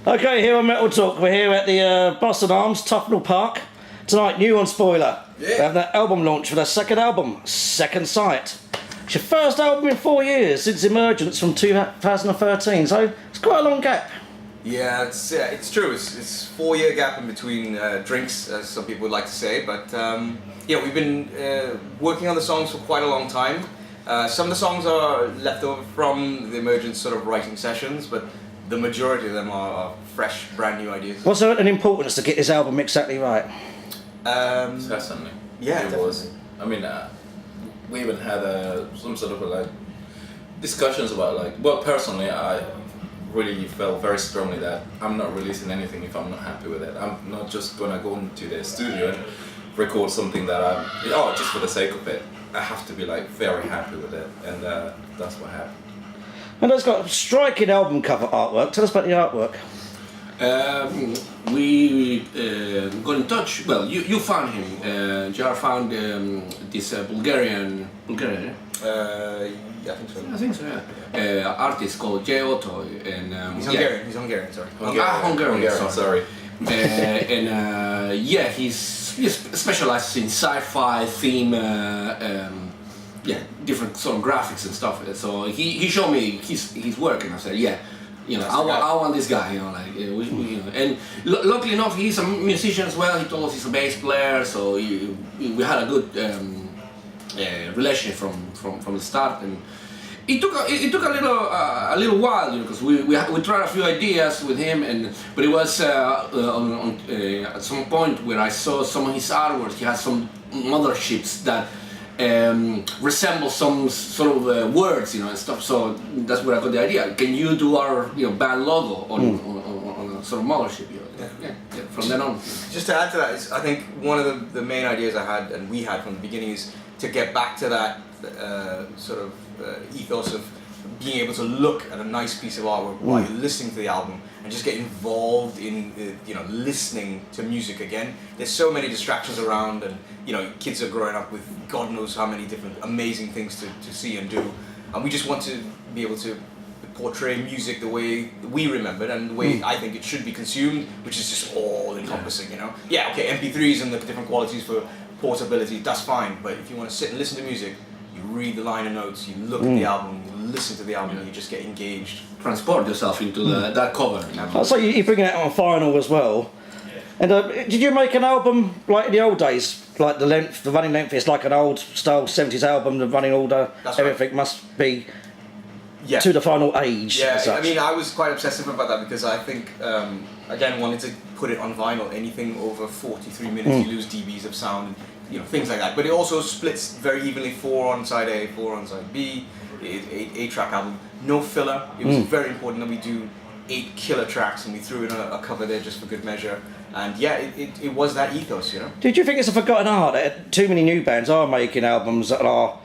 Okay, here on Metal Talk, we're here at the Boston Arms, Tufnell Park. Tonight, Neuronspoiler. Yeah. They have their album launch for their second album, Second Sight. It's your first album in 4 years since emergence from 2013, so it's quite a long gap. Yeah, it's true. It's 4 year gap in between drinks, as some people would like to say. But yeah, we've been working on the songs for quite a long time. Some of the songs are left over from the emergence sort of writing sessions, but the majority of them are fresh, brand new ideas. Was there an importance to get this album exactly right? Certainly. Yeah, it was. I mean, we even had some sort of like discussions about like. Well, personally, I really felt very strongly that I'm not releasing anything if I'm not happy with it. I'm not just gonna go into the studio and record something that I'm just for the sake of it. I have to be like very happy with it, and that's what happened. And it's got striking album cover artwork. Tell us about the artwork. We got in touch. Well, you found him. Jar found this Bulgarian. Yeah, I think so. I think so. Yeah. Artist called J Otto, and he's Hungarian. Yeah. He's Hungarian. Sorry. Hungarian. Sorry. And yeah, he specializes in sci-fi theme. Different sort of graphics and stuff. So he showed me his work, and I said, yeah, you know, I want this guy, you know, like you know. And luckily enough, he's a musician as well. He told us he's a bass player, so we had a good relationship from the start. And it took a little while, you know, because we tried a few ideas with him, but it was at some point where I saw some of his artwork. He has some motherships that resemble some sort of words, you know, and stuff. So that's where I got the idea. Can you do our band logo on a sort of mothership? You know? Yeah. From then on. Just to add to that, I think one of the main ideas I had and we had from the beginning is to get back to that sort of ethos of being able to look at a nice piece of artwork while you're listening to the album and just get involved in listening to music again. There's so many distractions around, and kids are growing up with God knows how many different amazing things to see and do, and we just want to be able to portray music the way we remembered and the way I think it should be consumed, which is just all encompassing. Yeah, okay, MP3s and the different qualities for portability, that's fine, but if you want to sit and listen to music, you read the liner notes, you look at the album, you listen to the album, and you just get engaged. Transport yourself into that cover. So you're bringing it on vinyl as well. And did you make an album like in the old days? Like the running length is like an old style 70s album, the running order, everything must be to the final age. Yeah, I mean, I was quite obsessive about that because I think, again, wanted to put it on vinyl. Anything over 43 minutes, you lose dBs of sound, things like that. But it also splits very evenly, 4 on side A, 4 on side B, 8-track album, no filler. It was very important that we do 8 killer tracks, and we threw in a cover there just for good measure. And yeah, it was that ethos, Did you think it's a forgotten art that too many new bands are making albums that are,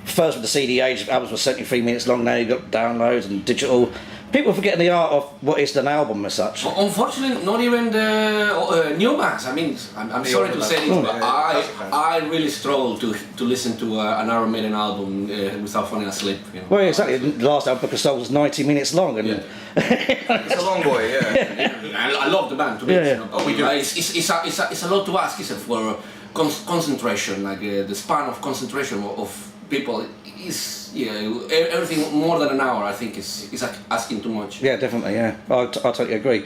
first with the CD age, albums were 73 minutes long, now you've got downloads and digital. People are forgetting the art of what is an album as such. Unfortunately, not even the new bands. I mean, I'm sorry to say this, but I really struggle to listen to an Iron Maiden album without falling asleep. Well, exactly. The last album, Book of Souls, was 90 minutes long, and it's a long boy. Yeah. I love the band. To be honest, it's a lot to ask, isn't it, for concentration, like the span of concentration of people is everything more than an hour. I think is asking too much. Yeah, definitely. Yeah, I totally agree.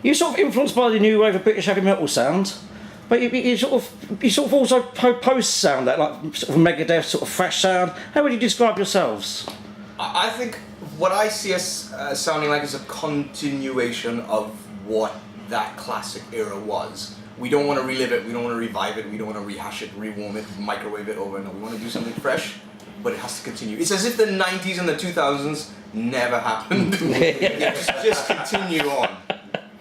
You're sort of influenced by the new wave of British heavy metal sound, but you sort of also post sound that like sort of Megadeth sort of thrash sound. How would you describe yourselves? I think what I see us sounding like is a continuation of what that classic era was. We don't want to relive it, we don't want to revive it, we don't want to rehash it, rewarm it, microwave it over. No, we want to do something fresh, but it has to continue. It's as if the 90s and the 2000s never happened. just continue on.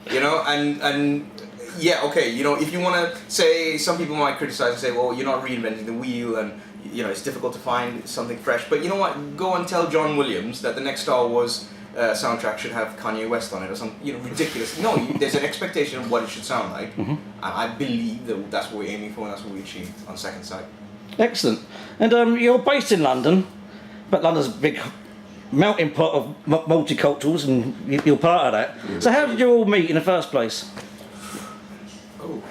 And yeah, okay, if you want to say, some people might criticize and say, well, you're not reinventing the wheel, and it's difficult to find something fresh. But you know what? Go and tell John Williams that the next Star Wars soundtrack should have Kanye West on it or something, ridiculous. No, there's an expectation of what it should sound like, and I believe that that's what we're aiming for, and that's what we achieved on Second Sight. Excellent. And you're based in London, but London's a big melting pot of multiculturals, and you're part of that. So how did you all meet in the first place? Oh.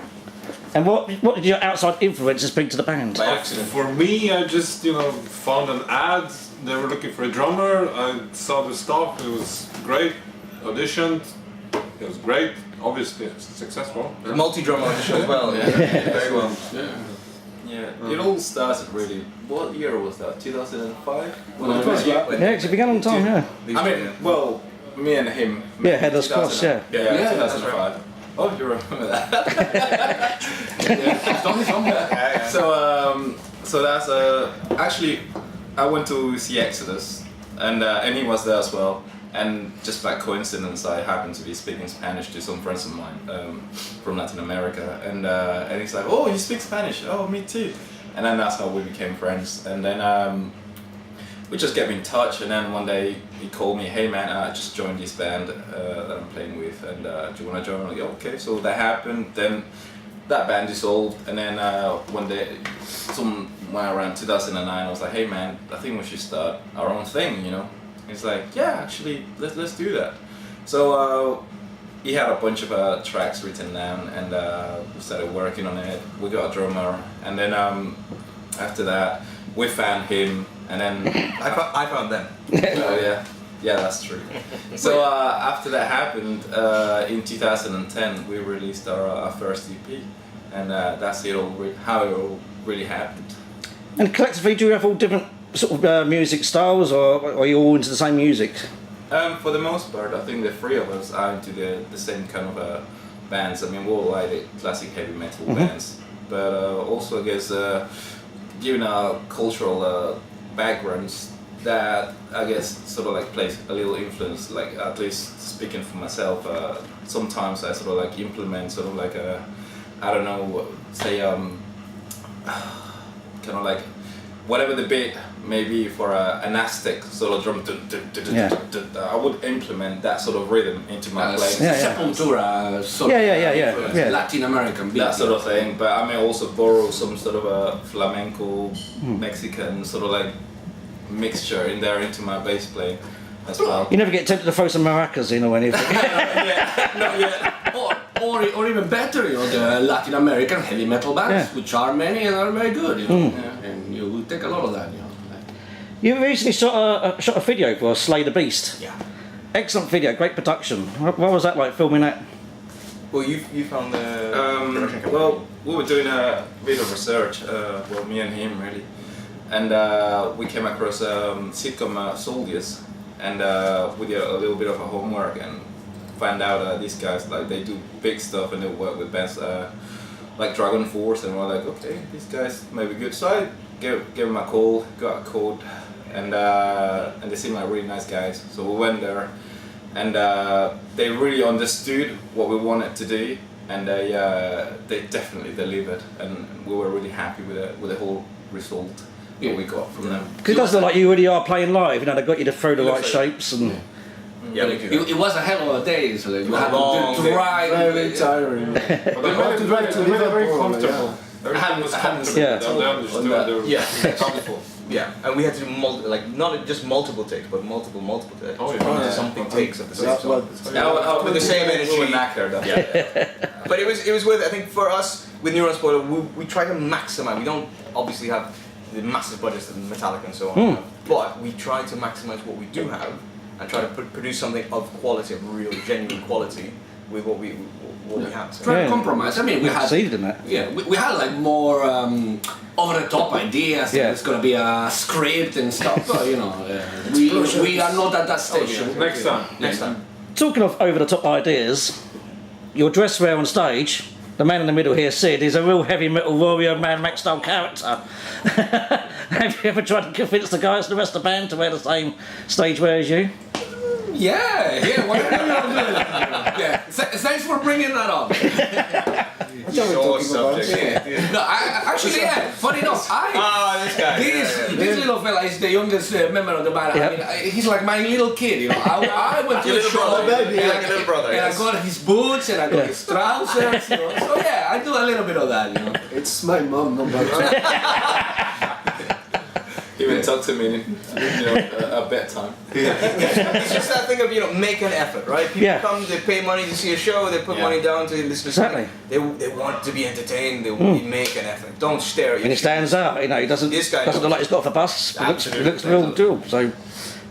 And what did your outside influences bring to the band? By accident. For me, I just found an ad. They were looking for a drummer. I saw the stuff. It was great. Auditioned. It was great. Obviously, it's successful. The multi-drum audition as well. Yeah. Very well. Yeah, it all started really. What year was that? 2005? Yeah, it's been a long time, yeah. I mean, well, me and him. Yeah, Headless Cross, yeah. Yeah, 2005. Oh, you remember that? So that's actually, I went to see Exodus, and he was there as well. And just by coincidence, I happened to be speaking Spanish to some friends of mine from Latin America, and he's like, "Oh, you speak Spanish? Oh, me too." And then that's how we became friends. And then we just kept in touch. And then one day he called me, "Hey man, I just joined this band that I'm playing with, and do you want to join?" I'm like, "Okay." So that happened. Then that band dissolved, and then one day, somewhere around 2009, I was like, "Hey man, I think we should start our own thing, you know." He's like, "Yeah, actually, let's do that." So he had a bunch of tracks written down, and we started working on it. We got a drummer, and then after that, we found him, and then I found them. oh yeah, that's true. So after that happened, in 2010, we released our first EP, and that's how it all really happened. And collectively, do you have all different sort of music styles, or are you all into the same music? For the most part, I think the three of us are into the same kind of bands. I mean, we all like the classic heavy metal bands, but also I guess given our cultural backgrounds, that I guess sort of like plays a little influence. Like at least speaking for myself, sometimes I sort of like implement sort of like I don't know, say kind of like whatever the beat may be for an Aztec sort of drum, I would implement that sort of rhythm into my playing. Sepultura, sort Yeah. Latin American beat. That sort of thing, but I may also borrow some sort of a flamenco, Mexican sort of like mixture in there into my bass playing as well. You never get tempted to throw some maracas in or anything? Not yet. Or even better, the Latin American heavy metal bands, which are many and are very good, and you will take a lot of that, You recently shot a video for Slay the Beast. Yeah. Excellent video, great production. What was that like, filming that? Well, you found the. Well, we were doing a bit of research, well, me and him really, and we came across sitcom Soldiers, and we did a little bit of a homework and found out these guys, like, they do big stuff and they work with bands like Dragon Force, and we're like, okay, these guys may be good. So I gave them a call, got a code, and they seem like really nice guys. So we went there, and they really understood what we wanted to do, and they definitely delivered, and we were really happy with the whole result that we got from them. Because it does look like you really are playing live, they got you to throw the right shapes and... Yeah, we do. It was a hell of a day, so you had to drive. Very tiring. But they made it very comfortable. Everything was comfortable. Yeah. They understood. They were comfortable. Yeah, and we had to do not just multiple takes, but multiple takes. Oh, yeah. Into something takes at the same time. With the same energy. We were knackered. Yeah. But it was worth it. I think for us with Neuronspoiler, we try to maximize. We don't obviously have the massive budgets that Metallica and so on, but we try to maximize what we do have and try to produce something of quality, of real, genuine quality, with what we have. So. Try to compromise. I mean, we had succeeded in that. Yeah, we had like more over the top ideas. Yeah. It's gonna be a script and stuff. But we are not at that station. Next time. Talking of over the top ideas, your dress wear on stage, the man in the middle here, Sid, is a real heavy metal warrior Mad Max style character. Have you ever tried to convince the guys and the rest of the band to wear the same stage wear as you? Yeah. Whatever you're doing. Yeah. Thanks for bringing that up. Sure subject. No, actually, funny enough, this guy. This little fella is the youngest member of the band. Yeah. I mean, he's like my little kid, I went to Your the little show, brother. and, Like a little brother, and I got his boots, and I got his trousers, So yeah, I do a little bit of that, It's my mom, no matter. He even talk to me in a bedtime. It's just that thing of make an effort, right? People come, they pay money to see a show, they put money down to listen to something. They want to be entertained. They make an effort. Don't stare at you. And he stands out. He doesn't look like he's got off a bus. He looks real cool. So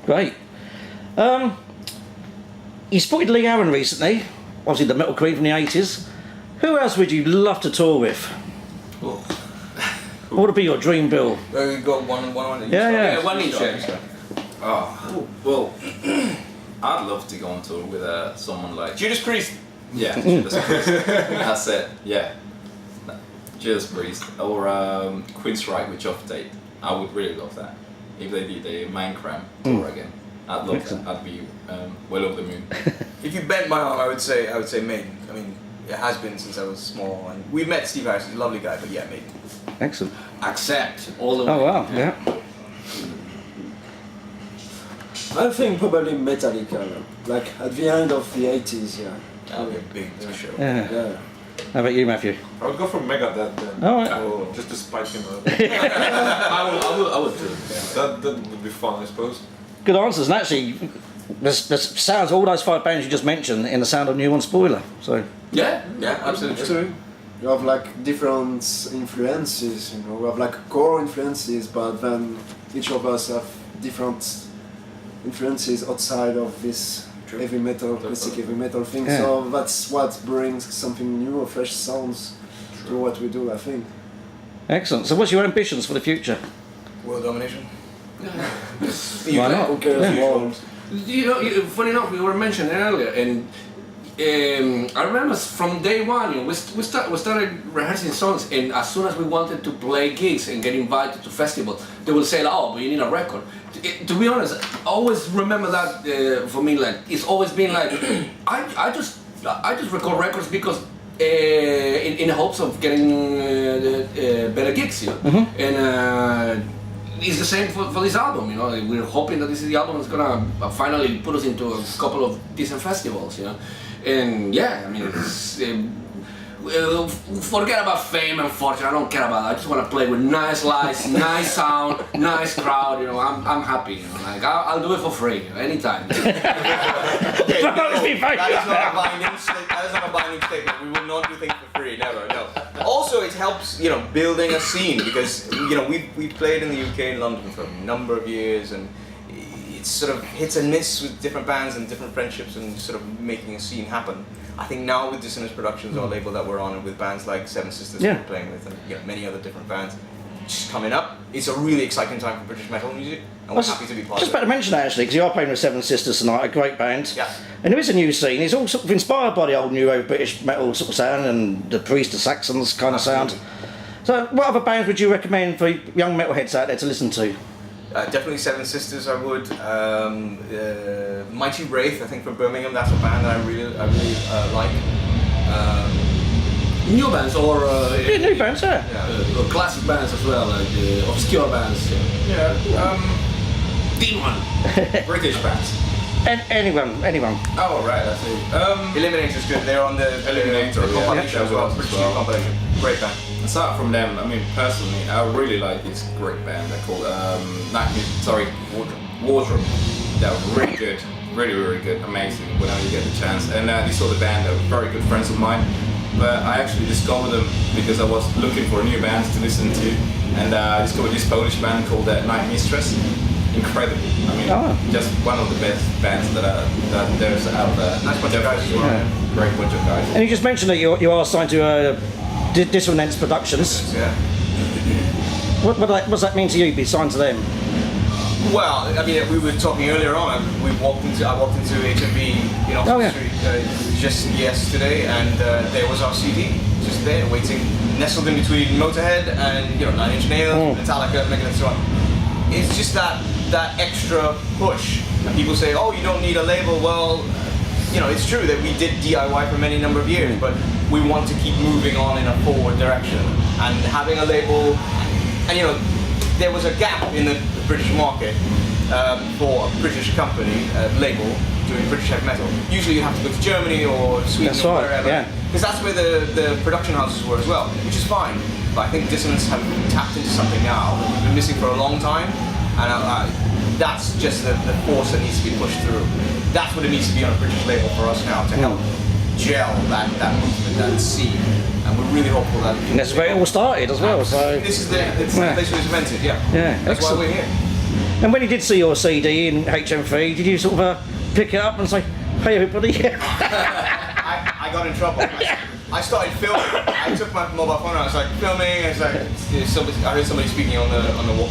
great. You spotted Lee Aaron recently. Obviously the metal queen from the 80s. Who else would you love to tour with? What would be your dream bill? We've got one. Yeah, one each. Oh, well, I'd love to go on tour with someone like Judas Priest. Yeah, Judas Priest. That's it. Yeah, Judas Priest or Queensryche with Off Date. I would really love that if they did a Minecraft tour again. I'd love that. I'd be well over the moon. If you bent my arm, I would say Maiden. I mean, it has been since I was small, and we've met Steve Harris. He's a lovely guy, but yeah, Maiden. Excellent. Accept all the way. Oh wow, yeah. I think probably Metallica, like at the end of the 80s, yeah. That would be a big show. Yeah. Yeah. How about you, Matthew? I would go for Megadeth then. All right. Just to spike him up. I would too. That would be fun, I suppose. Good answers, and actually, there's sounds of all those 5 bands you just mentioned in the sound of Neuronspoiler. So Yeah, Absolutely. True. You have like different influences, we have like core influences, but then each of us have different influences outside of this heavy metal, classic heavy metal thing. Yeah. So that's what brings something new or fresh sounds to what we do, I think. excellent. So what's your ambitions for the future? World domination. Why not? Who cares? Yeah. World. Funny enough, we were mentioning earlier, and I remember from day one, we started rehearsing songs, and as soon as we wanted to play gigs and get invited to festivals, they will say, "Oh, but you need a record." To be honest, I always remember that for me, like it's always been like I just record records because in the hopes of getting better gigs, and. It's the same for this album, We're hoping that this is the album that's gonna finally put us into a couple of decent festivals, And yeah, I mean, it's, forget about fame and fortune. I don't care about that. I just want to play with nice lights, nice sound, nice crowd. I'm happy. Like I'll do it for free anytime. Okay, that is not a binding statement. We will not do things for free, never, no. Also, it helps, building a scene because, we've played in the UK and London for a number of years, and it's sort of hits and miss with different bands and different friendships and sort of making a scene happen. I think now with Dissonance Productions, our label that we're on, and with bands like Seven Sisters we're playing with, and many other different bands just coming up, it's a really exciting time for British metal music, and we're happy to be part of it. Just about to mention that actually, because you are playing with Seven Sisters tonight, a great band. Yeah. And there is a new scene. It's all sort of inspired by the old Neuro British metal sort of sound and the Priest, the Saxons kind of sound. So, what other bands would you recommend for young metalheads out there to listen to? Definitely Seven Sisters, I would. Mighty Wraith, I think from Birmingham, that's a band that I really like. New bands or New bands, yeah. or classic bands as well, like obscure bands. Demon. British bands. Anyone. Oh right, that's it. Eliminator's good. They're on the Eliminator, compilation as well. British well. compilation. Great band. Aside from them, I mean, personally, I really like this great band. They're called Wardrobe. They're really good, really good, amazing. Whenever you get the chance, and these other band are very good friends of mine. But I actually discovered them because I was looking for new bands to listen to, and I discovered this Polish band called Night Mistress. Incredible. I mean, just one of the best bands that there's out there. Nice bunch of guys as well. Great bunch of guys. And you just mentioned that you are signed to Dissonance Productions. Yeah. What does that mean to you, be signed to them? Well, I mean, we were talking earlier on. I walked into HMV in Oxford Street just yesterday, and there was our CD just there, waiting, nestled in between Motorhead and Nine Inch Nails, Metallica, Megadeth, and so on. It's just that extra push. And people say, "Oh, you don't need a label." Well, it's true that we did DIY for many number of years, but we want to keep moving on in a forward direction. And having a label, and there was a gap in the British market for a British company label doing British heavy metal. Usually you have to go to Germany or Sweden or wherever, because that's where the production houses were as well, which is fine. But I think Dissonance have tapped into something now that we've been missing for a long time, And that's just the force that needs to be pushed through. That's what it needs to be on a British label for us now, to help gel that movement, that scene. And we're really hopeful that... And that's where it all started as well, so... This is the place where it's invented, yeah. Yeah, That's why excellent. we're here. And when you did see your CD in HM3, did you sort of pick it up and say, hey everybody? I got in trouble. I started filming. I took my mobile phone and I was like filming. And it's like I heard somebody speaking on the walk.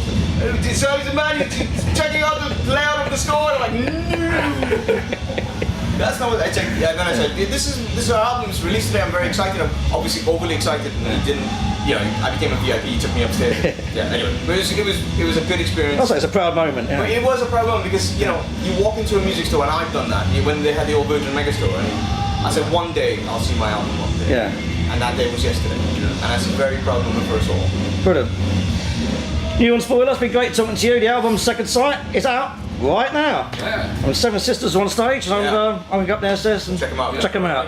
So he's a man. He's checking out the layout of the store. And I'm like, no. That's not what I checked. Yeah, then I said, this is our album. It's released today. I'm very excited. I'm obviously overly excited. And he didn't. You know, I became a VIP. He took me upstairs. Yeah. Anyway, but it was a good experience. Also, it's a proud moment. Yeah. But it was a proud moment because you walk into a music store and I've done that. When they had the old Virgin Megastore. I said one day I'll see my album up there. Yeah. And that day was yesterday. And that's a very proud moment for us all. Brilliant. Neuronspoiler, it's been great talking to you. The album's Second Sight is out right now. Yeah. And Seven Sisters are on stage, and I'm going to go up downstairs and Check 'em out. Check them out.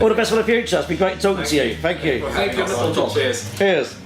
All the best for the future. It's been great talking to you. Thank you. Thank you. Cheers. Cheers.